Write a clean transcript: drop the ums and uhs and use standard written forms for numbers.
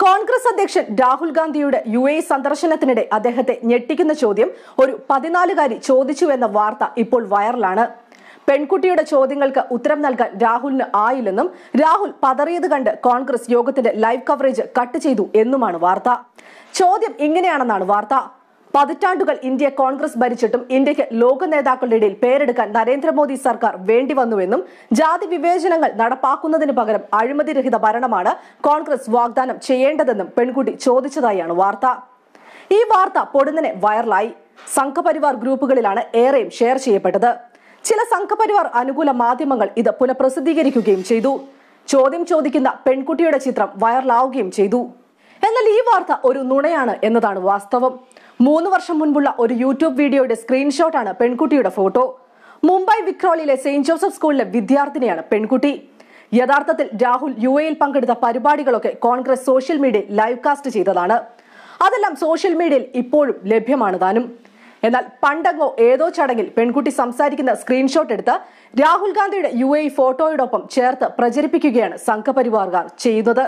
കോൺഗ്രസ് അധ്യക്ഷൻ രാഹുൽ ഗാന്ധിയുടെ UAE സന്ദർശനത്തിനിടെ അദ്ദേഹത്തെ ഞെട്ടിക്കുന്ന ചോദ്യം ഒരു 14-കാരി ചോദിച്ചു എന്ന വാർത്ത ഇപ്പോൾ വൈറലാണ്. പെൺകുട്ടിയുടെ ചോദ്യങ്ങൾക്ക് ഉത്തരം നൽകാൻ രാഹുലിന് ആയില്ലെന്നും രാഹുൽ പതറിയത് കണ്ട് കോൺഗ്രസ് യോഗത്തിന്റെ ലൈവ് കവറേജ് കട്ട് ചെയ്തു എന്നുമാണ് വാർത്ത. ചോദ്യം ഇങ്ങനെയാണെന്നാണ് വാർത്ത. പതിറ്റാണ്ടുകൾ ഇന്ത്യ കോൺഗ്രസ് ഭരിച്ചിട്ടും ഇന്ത്യക്ക് ലോക നേതാക്കളുടെ ഇടയിൽ പേരെടുക്കാൻ നരേന്ദ്രമോദി സർക്കാർ വേണ്ടിവന്നുവെന്നും ജാതി വിവേചനങ്ങൾ നടപ്പാക്കുന്നതിന് പകരം അഴിമതിരഹിത ഭരണമാണ് കോൺഗ്രസ് വാഗ്ദാനം ചെയ്യേണ്ടതെന്നും പെൺകുട്ടി ചോദിച്ചതായാണ് വാർത്ത. ഈ വാർത്ത പൊടുന്നനെ വൈറലായി. സംഘപരിവാർ ഗ്രൂപ്പുകളിലാണ് ഏറെയും ഷെയർ ചെയ്യപ്പെട്ടത്. ചില സംഘപരിവാർ അനുകൂല മാധ്യമങ്ങൾ ഇത് പുനഃപ്രസിദ്ധീകരിക്കുകയും ചെയ്തു. ചോദ്യം ചോദിക്കുന്ന പെൺകുട്ടിയുടെ ചിത്രം വൈറലാവുകയും ചെയ്തു. എന്നാൽ ഈ വാർത്ത ഒരു നുണയാണ് എന്നതാണ് വാസ്തവം. 3 വർഷം മുൻപുള്ള ഒരു യൂട്യൂബ് വീഡിയോയുടെ സ്ക്രീൻഷോട്ടാണ് പെൺകുട്ടിയുടെ ഫോട്ടോ. മുംബൈ വിക്രോളിയിലെ സെയിന്റ് ജോസഫ് സ്കൂളിലെ വിദ്യാർത്ഥിനിയാണ് പെൺകുട്ടി. യഥാർത്ഥത്തിൽ രാഹുൽ UAEയിൽ പങ്കെടുത്ത പരിപാടികളൊക്കെ കോൺഗ്രസ് സോഷ്യൽ മീഡിയയിൽ ലൈവ് കാസ്റ്റ് ചെയ്തതാണ്. അതെല്ലാം സോഷ്യൽ മീഡിയയിൽ ഇപ്പോഴും ലഭ്യമാണ് താനും. എന്നാൽ പണ്ടങ്ങോ ഏതോ ചടങ്ങിൽ പെൺകുട്ടി സംസാരിക്കുന്ന സ്ക്രീൻഷോട്ട് എടുത്ത് രാഹുൽ ഗാന്ധിയുടെ UAE ഫോട്ടോയോടൊപ്പം ചേർത്ത് പ്രചരിപ്പിക്കുകയാണ് സംഘപരിവാറുകാർ ചെയ്യുന്നത്.